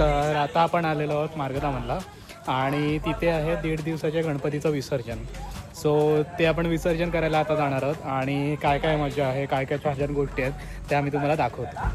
तर आता आपण आलेलो आहोत मार्गधामनला आणि तिथे आहे 1.5 दिवसाच्या गणपतीचं विसर्जन. सो ते आपण विसर्जन करायला आता जाणार आहोत आणि काय काय मजा आहे, काय काय छान गोष्टी आहेत त्या मी तुम्हाला दाखवतो.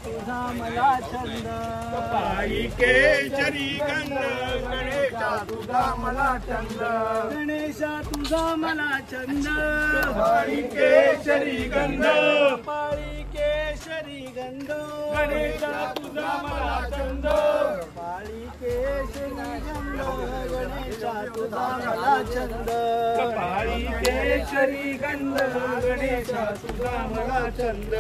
तुझा मला छंद पायी केशरी गंध गणेशा तुझा मला छंद गणेशा तुझा मला छंद पायी केशरी गंध पाळी केशरी गंध गणेशा तुझा मला छंद पाळी केशरी गंध गणेशा तुझा मला छंद पायी केशरी गंध गणेशा तुझा मला छंद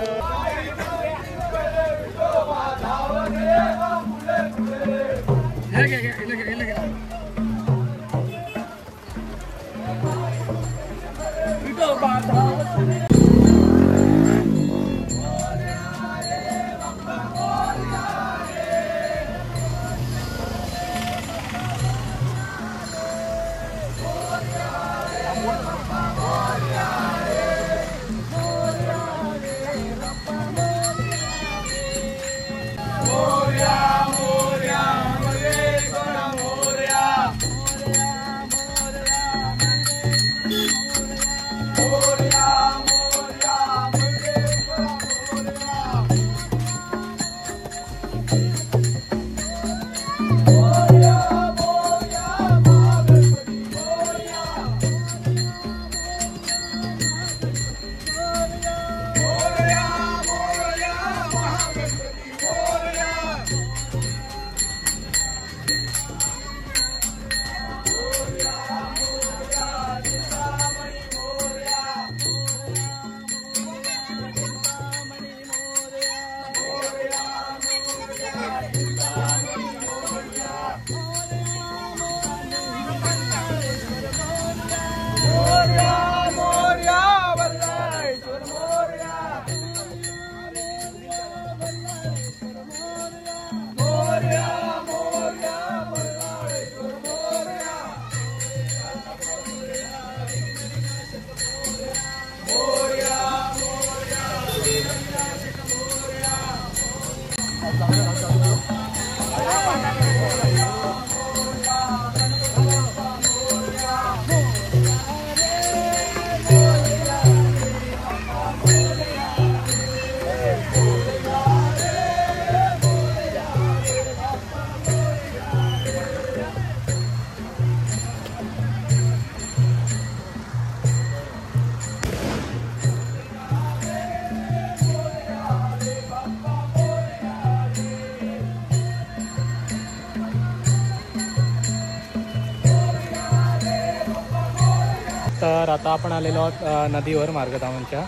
तर आता आपण आलेलो आहोत नदीवर मार्गधामनच्या.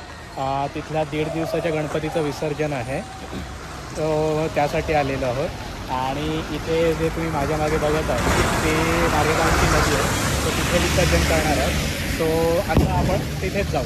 तिथल्या 1.5 दिवसाच्या गणपतीचं विसर्जन आहे, तो त्यासाठी आलेलो आहोत. आणि इथे जे तुम्ही माझ्या मागे बघत आहात ते मार्गधामनची नदी आहे, तो तिथे विसर्जन करणार आहे. सो आता आपण तिथेच जाऊ.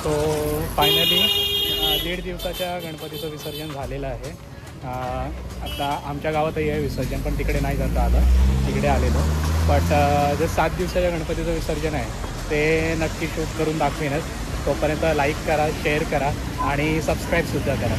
सो फायनली 1.5 दिवसाच्या गणपतीचं विसर्जन झालेलं आहे. आता आमच्या गावातही आहे विसर्जन, पण तिकडे नाही जाता आलं, तिकडे आलेलो. बट जे 7 दिवसाच्या गणपतीचं विसर्जन आहे ते नक्की शूट करून दाखवेनच. तोपर्यंत लाईक करा, शेअर करा आणि सबस्क्राईबसुद्धा करा.